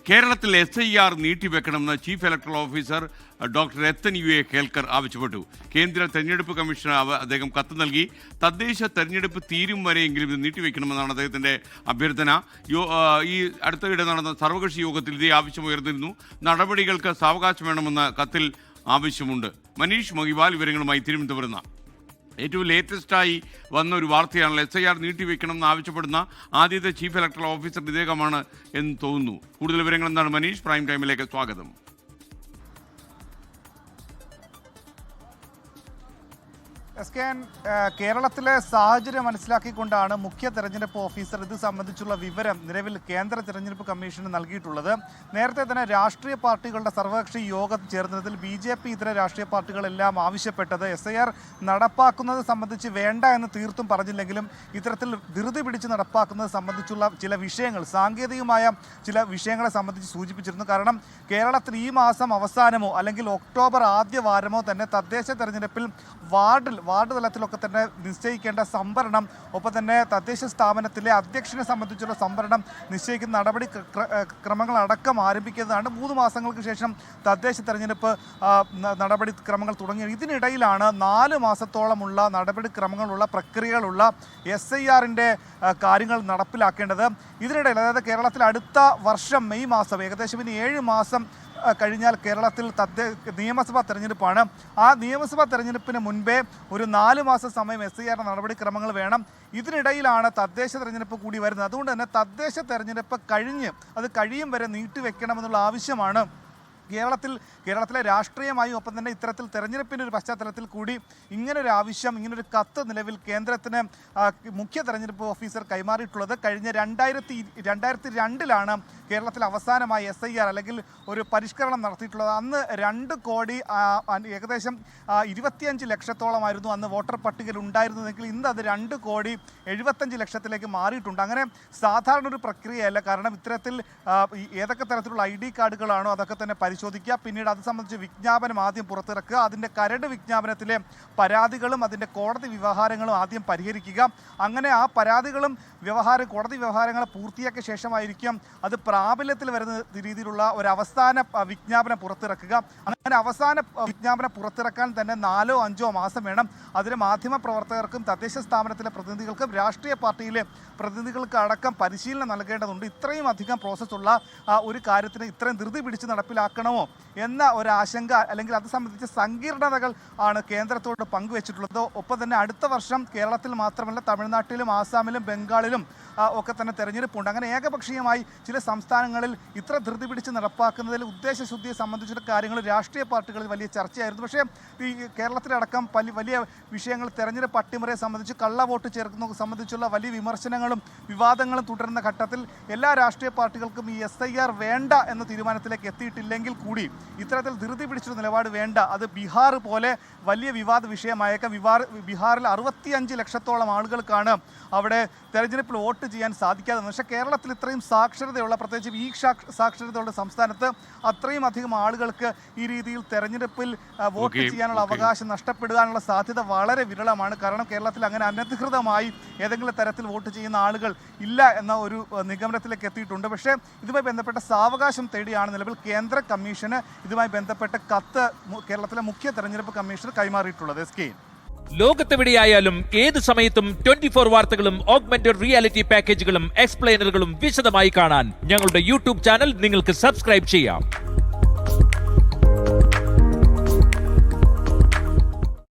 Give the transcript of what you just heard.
കേരളത്തിൽ SIR നീട്ടിവെക്കണമെന്ന് chief electoral officer doctor Rathan U A Kelkar ആവശ്യപ്പെട്ടു. കേന്ദ്ര തെരഞ്ഞെടുപ്പ് കമ്മീഷന് അദ്ദേഹം കത്ത് നൽകി. തദ്ദേശ തെരഞ്ഞെടുപ്പ് തീരും വരെയെങ്കിലും ഇത് നീട്ടിവെക്കണമെന്നാണ് അദ്ദേഹത്തിൻ്റെ അഭ്യർത്ഥന. ഈ അടുത്തിടെ നടന്ന സർവകക്ഷി യോഗത്തിൽ ഇതേ ആവശ്യം ഉയർന്നിരുന്നു. നടപടികൾക്ക് സാവകാശം വേണമെന്ന കത്തിൽ ആവശ്യമുണ്ട്. മനീഷ് മഹിവാൽ വിവരങ്ങളുമായി തിരുവനന്തപുരം. ഏറ്റവും ലേറ്റസ്റ്റായി വന്ന ഒരു വാർത്തയാണല്ലോ, SIR നീട്ടിവെക്കണമെന്ന് ആവശ്യപ്പെടുന്ന ആദ്യത്തെ ചീഫ് ഇലക്ടറൽ ഓഫീസർ ഇദ്ദേഹമാണ് എന്ന് തോന്നുന്നു. കൂടുതൽ വിവരങ്ങൾ എന്താണ് മനീഷ്? പ്രൈം ടൈമിലേക്ക് സ്വാഗതം. കേരളത്തിലെ സാഹചര്യം മനസ്സിലാക്കിക്കൊണ്ടാണ് മുഖ്യ തെരഞ്ഞെടുപ്പ് ഓഫീസർ ഇത് സംബന്ധിച്ചുള്ള വിവരം നിലവിൽ കേന്ദ്ര തെരഞ്ഞെടുപ്പ് കമ്മീഷന് നൽകിയിട്ടുള്ളത്. നേരത്തെ തന്നെ രാഷ്ട്രീയ പാർട്ടികളുടെ സർവകക്ഷി യോഗം ചേർന്നതിൽ BJP ഇതര രാഷ്ട്രീയ പാർട്ടികളെല്ലാം ആവശ്യപ്പെട്ടത് SIR നടപ്പാക്കുന്നത് സംബന്ധിച്ച് വേണ്ട എന്ന് തീർത്തും പറഞ്ഞില്ലെങ്കിലും ഇത്തരത്തിൽ ധൃതി പിടിച്ച് നടപ്പാക്കുന്നത് സംബന്ധിച്ചുള്ള ചില വിഷയങ്ങൾ, സാങ്കേതികമായ ചില വിഷയങ്ങളെ സംബന്ധിച്ച് സൂചിപ്പിച്ചിരുന്നു. കാരണം കേരളത്തിൽ ഈ മാസം അവസാനമോ അല്ലെങ്കിൽ ഒക്ടോബർ ആദ്യ വാരമോ തന്നെ തദ്ദേശ തെരഞ്ഞെടുപ്പിൽ വാർഡ് തലത്തിലൊക്കെ തന്നെ നിശ്ചയിക്കേണ്ട സംവരണം, ഒപ്പം തന്നെ തദ്ദേശ സ്ഥാപനത്തിലെ അധ്യക്ഷനെ സംബന്ധിച്ചുള്ള സംവരണം നിശ്ചയിക്കുന്ന നടപടി ക്രമങ്ങളടക്കം ആരംഭിക്കുന്നതാണ്. 3 മാസങ്ങൾക്ക് ശേഷം തദ്ദേശ തെരഞ്ഞെടുപ്പ് നടപടിക്രമങ്ങൾ തുടങ്ങി. ഇതിനിടയിലാണ് 4 മാസത്തോളമുള്ള നടപടിക്രമങ്ങളുള്ള പ്രക്രിയകളുള്ള SIRൻ്റെ കാര്യങ്ങൾ നടപ്പിലാക്കേണ്ടത്. ഇതിനിടയിൽ അതായത് കേരളത്തിൽ അടുത്ത വർഷം മെയ് മാസം, ഏകദേശം ഇനി 7 മാസം കഴിഞ്ഞാൽ കേരളത്തിൽ നിയമസഭാ തെരഞ്ഞെടുപ്പാണ്. ആ നിയമസഭാ തെരഞ്ഞെടുപ്പിന് മുൻപേ ഒരു 4 മാസം സമയം SIR നടപടിക്രമങ്ങൾ വേണം. ഇതിനിടയിലാണ് തദ്ദേശ തെരഞ്ഞെടുപ്പ് കൂടി വരുന്നത്. അതുകൊണ്ട് തന്നെ തദ്ദേശ തെരഞ്ഞെടുപ്പ് കഴിയും വരെ നീട്ടിവെക്കണമെന്നുള്ള ആവശ്യമാണ് കേരളത്തിലെ രാഷ്ട്രീയമായും ഒപ്പം തന്നെ ഇത്തരത്തിൽ തെരഞ്ഞെടുപ്പിൻ്റെ ഒരു പശ്ചാത്തലത്തിൽ കൂടി ഇങ്ങനൊരു ആവശ്യം, ഇങ്ങനൊരു കത്ത് നിലവിൽ കേന്ദ്രത്തിന് മുഖ്യ തെരഞ്ഞെടുപ്പ് ഓഫീസർ കൈമാറിയിട്ടുള്ളത്. കഴിഞ്ഞ 2002 കേരളത്തിൽ അവസാനമായി SIR അല്ലെങ്കിൽ ഒരു പരിഷ്കരണം നടത്തിയിട്ടുള്ളത്. അന്ന് 2 കോടി ഏകദേശം 25 ലക്ഷത്തോളമായിരുന്നു അന്ന് വോട്ടർ പട്ടികയിൽ ഉണ്ടായിരുന്നതെങ്കിൽ ഇന്ന് അത് 2 കോടി 75 ലക്ഷത്തിലേക്ക് മാറിയിട്ടുണ്ട്. അങ്ങനെ സാധാരണ ഒരു പ്രക്രിയയല്ല. കാരണം ഇത്തരത്തിൽ ഏതൊക്കെ തരത്തിലുള്ള ID കാർഡുകളാണോ അതൊക്കെ തന്നെ പരിശോധിക്കുക, പിന്നീട് അത് സംബന്ധിച്ച് വിജ്ഞാപനം ആദ്യം പുറത്തിറക്കുക, അതിൻ്റെ കരട് വിജ്ഞാപനത്തിലെ പരാതികളും അതിൻ്റെ കോടതി വ്യവഹാരങ്ങളും ആദ്യം പരിഹരിക്കുക. അങ്ങനെ ആ പരാതികളും കോടതി വ്യവഹാരങ്ങൾ പൂർത്തിയാക്കിയ ശേഷമായിരിക്കും അത് പ്രാബല്യത്തിൽ വരുന്ന രീതിയിലുള്ള ഒരു അവസാന വിജ്ഞാപനം പുറത്തിറക്കുക. അങ്ങനെ അവസാന വിജ്ഞാപനം പുറത്തിറക്കാൻ തന്നെ 4-5 മാസം വേണം. അതിന് മാധ്യമ പ്രവർത്തകർക്കും തദ്ദേശ സ്ഥാപനത്തിലെ പ്രതിനിധികൾക്കും രാഷ്ട്രീയ പാർട്ടിയിലെ പ്രതിനിധികൾക്ക് അടക്കം പരിശീലനം നൽകേണ്ടതുണ്ട്. ഇത്രയും അധികം പ്രോസസ്സുള്ള ഒരു കാര്യത്തിന് ഇത്രയും ധൃതി പിടിച്ച് നടപ്പിലാക്കണമോ എന്ന ഒരു ആശങ്ക അല്ലെങ്കിൽ അത് സംബന്ധിച്ച സങ്കീർണതകൾ ആണ് കേന്ദ്രത്തോട് പങ്കുവച്ചിട്ടുള്ളത്. ഒപ്പം തന്നെ അടുത്ത വർഷം കേരളത്തിൽ മാത്രമല്ല തമിഴ്നാട്ടിലും ആസാമിലും ബംഗാളിലും ഒക്കെ തന്നെ തെരഞ്ഞെടുപ്പുണ്ട്. അങ്ങനെ ഏകപക്ഷീയമായി ചില സംസ്ഥാനങ്ങളിൽ ഇത്ര ധൃതി പിടിച്ച് നടപ്പാക്കുന്നതിൽ ഉദ്ദേശശുദ്ധിയെ സംബന്ധിച്ചിട്ട് കാര്യങ്ങൾ രാഷ്ട്രീയ പാർട്ടികളിൽ വലിയ ചർച്ചയായിരുന്നു. പക്ഷേ ഈ കേരളത്തിലടക്കം വലിയ വിഷയങ്ങൾ, തെരഞ്ഞെടുപ്പ് അട്ടിമറിയെ സംബന്ധിച്ച്, കള്ളവോട്ട് ചേർക്കുന്നത് സംബന്ധിച്ചുള്ള വലിയ വിമർശനങ്ങളും വിവാദങ്ങളും തുടരുന്ന ഘട്ടത്തിൽ എല്ലാ രാഷ്ട്രീയ പാർട്ടികൾക്കും ഈ SIR വേണ്ട എന്ന തീരുമാനത്തിലേക്ക് എത്തിയിട്ടില്ലെങ്കിൽ കൂടി ഇത്തരത്തിൽ ധൃതി പിടിച്ചൊരു നിലപാട് വേണ്ട. അത് ബീഹാർ പോലെ വലിയ വിവാദ വിഷയമായേക്കാം. ബീഹാറിൽ 65 ലക്ഷത്തോളം ആളുകൾക്കാണ് അവിടെ തെരഞ്ഞെടുപ്പിൽ വോട്ട് ചെയ്യാൻ സാധിക്കാതെ. പക്ഷേ കേരളത്തിൽ ഇത്രയും സാക്ഷരതയുള്ള, പ്രത്യേകിച്ച് ഈ സാക്ഷരതയുള്ള സംസ്ഥാനത്ത് അത്രയും അധികം ആളുകൾക്ക് ഈ രീതിയിൽ തെരഞ്ഞെടുപ്പിൽ വോട്ട് ചെയ്യാനുള്ള അവകാശം നഷ്ടപ്പെടുവാനുള്ള സാധ്യത വളരെ വിരളമാണ്. കാരണം കേരളത്തിൽ അങ്ങനെ അനധികൃതമായി ഏതെങ്കിലും തരത്തിൽ വോട്ട് ചെയ്യുന്ന ആളുകൾ ഇല്ല എന്ന ഒരു നിഗമനത്തിലേക്ക് എത്തിയിട്ടുണ്ട്. പക്ഷേ ഇതുമായി ബന്ധപ്പെട്ട സാവകാശം തേടിയാണ് നിലവിൽ കേന്ദ്ര കമ്മീഷന് ഇതുമായി ബന്ധപ്പെട്ട കത്ത് കേരളത്തിലെ മുഖ്യ തെരഞ്ഞെടുപ്പ് കമ്മീഷണർ കൈമാറിയിട്ടുള്ളത്. ലോകത്തെവിടെയായാലും ഏത് സമയത്തും 24 വാർത്തകളും ഓഗ്മെന്റഡ് റിയാലിറ്റി പാക്കേജുകളും എക്സ്പ്ലെയിനറുകളും വിശദമായി കാണാൻ ഞങ്ങളുടെ YouTube ചാനൽ നിങ്ങൾക്ക് സബ്സ്ക്രൈബ് ചെയ്യാം.